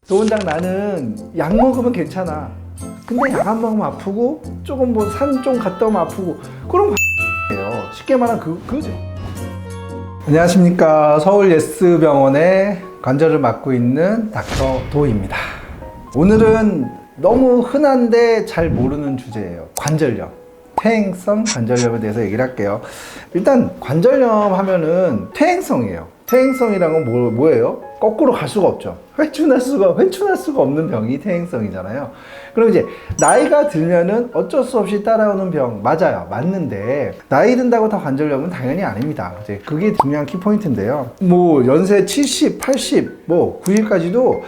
도원장 나는 약 먹으면 괜찮아. 근데 약 안 먹으면 아프고 조금 뭐 산 좀 갔다 오면 아프고 그런 예요. 쉽게 말하면 그거죠. 안녕하십니까. 서울 예스병원의 관절을 맡고 있는 닥터 도입니다. 오늘은 너무 흔한데 잘 모르는 주제예요. 관절염. 퇴행성 관절염에 대해서 얘기를 할게요. 일단 관절염 하면은 퇴행성이에요. 퇴행성이란 건 뭐예요? 거꾸로 갈 수가 없죠. 회춘할 수가 없는 병이 퇴행성이잖아요. 그럼 이제 나이가 들면은 어쩔 수 없이 따라오는 병 맞아요. 맞는데 나이 든다고 다 관절염은 당연히 아닙니다. 이제 그게 중요한 키포인트인데요. 뭐 연세 70, 80, 뭐 90까지도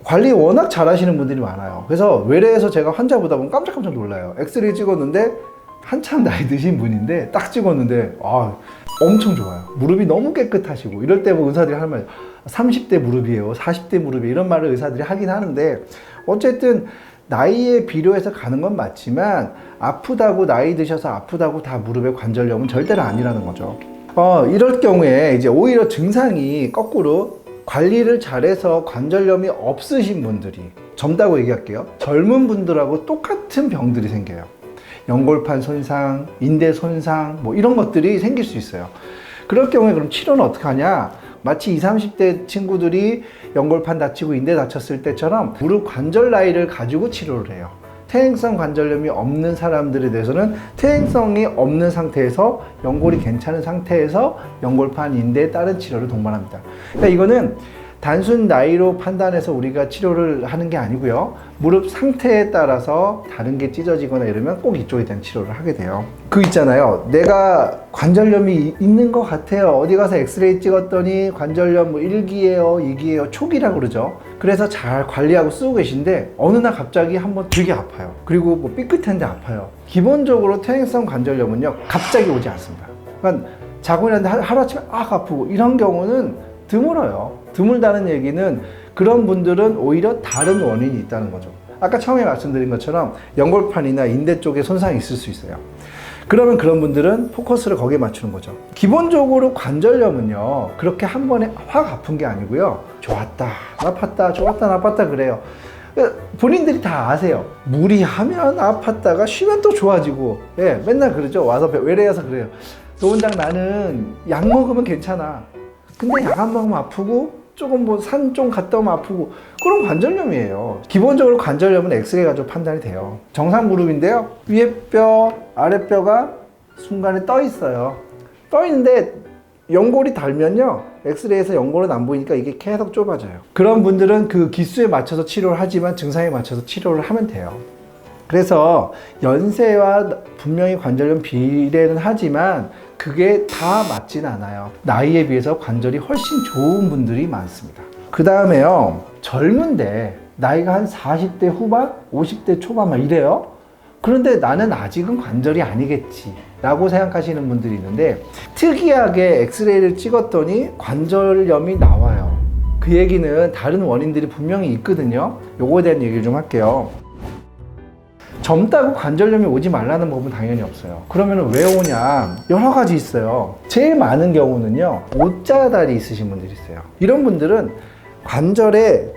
관리 워낙 잘 하시는 분들이 많아요. 그래서 외래에서 제가 환자 보다 보면 깜짝깜짝 놀라요. 엑스레이 찍었는데 한참 나이 드신 분인데 딱 찍었는데 엄청 좋아요. 무릎이 너무 깨끗하시고 이럴 때 뭐 의사들이 하는 말 30대 무릎이에요, 40대 무릎이에요 이런 말을 의사들이 하긴 하는데 어쨌든 나이에 비례해서 가는 건 맞지만 아프다고 나이 드셔서 아프다고 다 무릎에 관절염은 절대로 아니라는 거죠. 이럴 경우에 이제 오히려 증상이 거꾸로 관리를 잘해서 관절염이 없으신 분들이 젊다고 얘기할게요. 젊은 분들하고 똑같은 병들이 생겨요. 연골판 손상, 인대 손상 뭐 이런 것들이 생길 수 있어요. 그럴 경우에 그럼 치료는 어떻게 하냐? 마치 20, 30대 친구들이 연골판 다치고 인대 다쳤을 때처럼 무릎 관절 나이를 가지고 치료를 해요. 퇴행성 관절염이 없는 사람들에 대해서는 퇴행성이 없는 상태에서 연골이 괜찮은 상태에서 연골판, 인대에 따른 치료를 동반합니다. 그러니까 이거는 단순 나이로 판단해서 우리가 치료를 하는 게 아니고요. 무릎 상태에 따라서 다른 게 찢어지거나 이러면 꼭 이쪽에 대한 치료를 하게 돼요. 그 있잖아요. 내가 관절염이 있는 것 같아요. 어디 가서 엑스레이 찍었더니 관절염 뭐 1기예요, 2기예요, 초기라고 그러죠. 그래서 잘 관리하고 쓰고 계신데 어느 날 갑자기 한번 되게 아파요. 그리고 뭐 삐끗한데 아파요. 기본적으로 퇴행성 관절염은요. 갑자기 오지 않습니다. 그러니까 자고 일어났는데 하루아침에 아프고 이런 경우는 드물어요. 드물다는 얘기는 그런 분들은 오히려 다른 원인이 있다는 거죠. 아까 처음에 말씀드린 것처럼 연골판이나 인대 쪽에 손상이 있을 수 있어요. 그러면 그런 분들은 포커스를 거기에 맞추는 거죠. 기본적으로 관절염은요, 그렇게 한 번에 확 아픈 게 아니고요. 좋았다, 나빴다, 좋았다, 나빴다 그래요. 본인들이 다 아세요. 무리하면 아팠다가 쉬면 또 좋아지고, 예, 맨날 그러죠. 와서 외래에서 그래요. 도원장 나는 약 먹으면 괜찮아. 근데 약 안 먹으면 아프고 조금 뭐 산 좀 갔다 오면 아프고 그런 관절염이에요. 기본적으로 관절염은 엑스레이 가지고 판단이 돼요. 정상 무릎인데요. 위에 뼈, 아래 뼈가 순간에 떠 있어요. 떠 있는데 연골이 닳면요. 엑스레이에서 연골은 안 보이니까 이게 계속 좁아져요. 그런 분들은 그 기수에 맞춰서 치료를 하지만 증상에 맞춰서 치료를 하면 돼요. 그래서 연세와 분명히 관절염 비례는 하지만 그게 다 맞진 않아요. 나이에 비해서 관절이 훨씬 좋은 분들이 많습니다. 그 다음에요. 젊은데 나이가 한 40대 후반, 50대 초반 막 이래요. 그런데 나는 아직은 관절이 아니겠지 라고 생각하시는 분들이 있는데 특이하게 엑스레이를 찍었더니 관절염이 나와요. 그 얘기는 다른 원인들이 분명히 있거든요. 요거에 대한 얘기를 좀 할게요. 젊다고 관절염이 오지 말라는 법은 당연히 없어요. 그러면 왜 오냐? 여러 가지 있어요. 제일 많은 경우는요, 옷자다리 있으신 분들이 있어요. 이런 분들은 관절에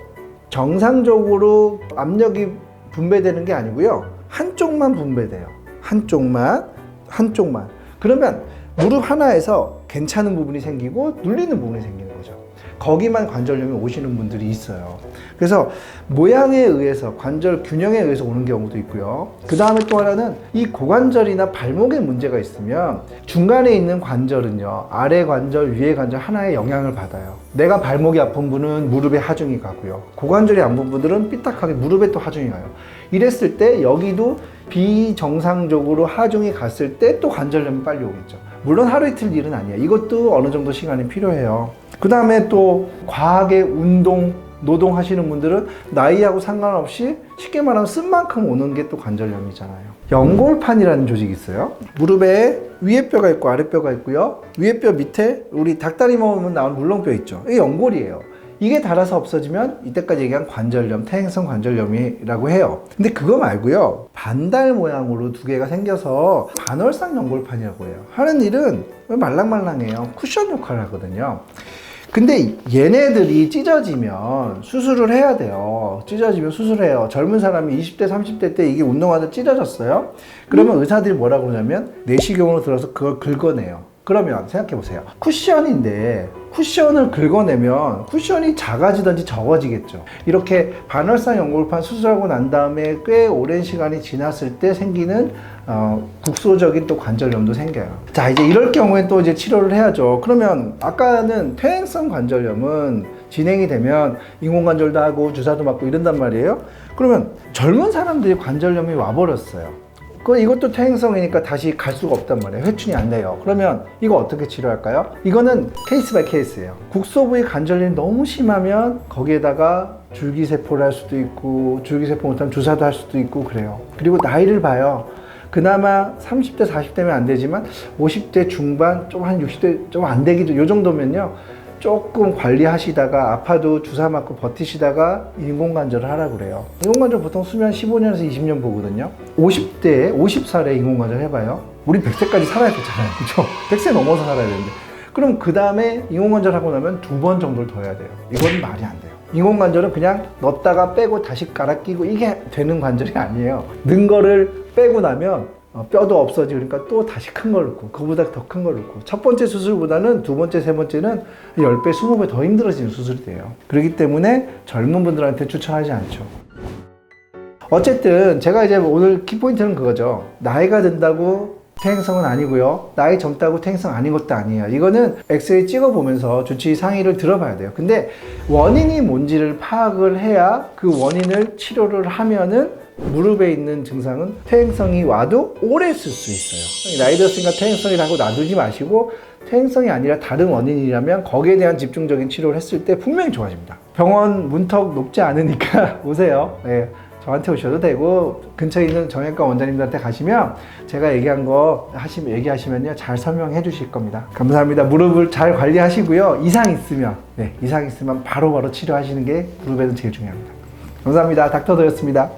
정상적으로 압력이 분배되는 게 아니고요, 한쪽만 분배돼요. 한쪽만. 그러면 무릎 하나에서 괜찮은 부분이 생기고 눌리는 부분이 생기는 거죠. 거기만 관절염이 오시는 분들이 있어요. 그래서 모양에 의해서 관절 균형에 의해서 오는 경우도 있고요. 그 다음에 또 하나는 이 고관절이나 발목에 문제가 있으면 중간에 있는 관절은요, 아래 관절, 위에 관절 하나에 영향을 받아요. 내가 발목이 아픈 분은 무릎에 하중이 가고요. 고관절이 안 아픈 분들은 삐딱하게 무릎에 또 하중이 가요. 이랬을 때 여기도 비정상적으로 하중이 갔을 때 또 관절염이 빨리 오겠죠. 물론 하루 이틀 일은 아니에요. 이것도 어느 정도 시간이 필요해요. 그 다음에 또 과하게 운동, 노동 하시는 분들은 나이하고 상관없이 쉽게 말하면 쓴 만큼 오는 게 또 관절염이잖아요. 연골판이라는 조직이 있어요. 무릎에 위에 뼈가 있고 아래 뼈가 있고요. 위에 뼈 밑에 우리 닭다리 먹으면 나오는 물렁뼈 있죠. 이게 연골이에요. 이게 닳아서 없어지면 이때까지 얘기한 관절염, 퇴행성 관절염이라고 해요. 근데 그거 말고요, 반달 모양으로 두 개가 생겨서 반월상 연골판이라고 해요. 하는 일은 말랑말랑해요. 쿠션 역할을 하거든요. 근데 얘네들이 찢어지면 수술을 해야 돼요. 찢어지면 수술해요. 젊은 사람이 20대, 30대 때 이게 운동하다 찢어졌어요. 그러면 의사들이 뭐라고 그러냐면 내시경으로 들어서 그걸 긁어내요. 그러면 생각해 보세요. 쿠션인데 쿠션을 긁어내면 쿠션이 작아지든지 적어지겠죠. 이렇게 반월상 연골판 수술하고 난 다음에 꽤 오랜 시간이 지났을 때 생기는 국소적인 또 관절염도 생겨요. 자, 이제 이럴 경우엔 또 이제 치료를 해야죠. 그러면 아까는 퇴행성 관절염은 진행이 되면 인공관절도 하고 주사도 맞고 이런단 말이에요. 그러면 젊은 사람들이 관절염이 와버렸어요. 이것도 퇴행성이니까 다시 갈 수가 없단 말이에요. 회춘이 안 돼요. 그러면 이거 어떻게 치료할까요? 이거는 케이스 바이 케이스예요. 국소 부위 관절염이 너무 심하면 거기에다가 줄기세포를 할 수도 있고 줄기세포 못하면 주사도 할 수도 있고 그래요. 그리고 나이를 봐요. 그나마 30대, 40대면 안 되지만 50대 중반, 좀 한 60대 좀 안 되기도 요 정도면요. 조금 관리하시다가 아파도 주사 맞고 버티시다가 인공관절을 하라고 그래요. 인공관절 보통 수면 15년에서 20년 보거든요. 50대, 50살에 인공관절 해봐요. 우리 100세까지 살아야 되잖아요. 그죠? 100세 넘어서 살아야 되는데. 그럼 그 다음에 인공관절 하고 나면 2번 정도를 더 해야 돼요. 이건 말이 안 돼요. 인공관절은 그냥 넣었다가 빼고 다시 갈아 끼고 이게 되는 관절이 아니에요. 는 거를 빼고 나면 뼈도 없어지고 그러니까 또 다시 큰 걸 넣고 그거보다 더 큰 걸 넣고 첫 번째 수술보다는 두 번째, 세 번째는 10배, 20배 더 힘들어지는 수술이 돼요. 그렇기 때문에 젊은 분들한테 추천하지 않죠. 어쨌든 제가 이제 오늘 키포인트는 그거죠. 나이가 든다고 퇴행성은 아니고요. 나이 젊다고 퇴행성 아닌 것도 아니에요. 이거는 엑스레이 찍어보면서 주치의 상의를 들어봐야 돼요. 근데 원인이 뭔지를 파악을 해야 그 원인을 치료를 하면은 무릎에 있는 증상은 퇴행성이 와도 오래 쓸 수 있어요. 나이 들었으니까 퇴행성이라고 놔두지 마시고 퇴행성이 아니라 다른 원인이라면 거기에 대한 집중적인 치료를 했을 때 분명히 좋아집니다. 병원 문턱 높지 않으니까 오세요. 네, 저한테 오셔도 되고 근처에 있는 정형외과 원장님들한테 가시면 제가 얘기한 거 얘기하시면요 잘 설명해 주실 겁니다. 감사합니다. 무릎을 잘 관리하시고요. 이상 있으면 바로바로 치료하시는 게 무릎에는 제일 중요합니다. 감사합니다. 닥터도였습니다.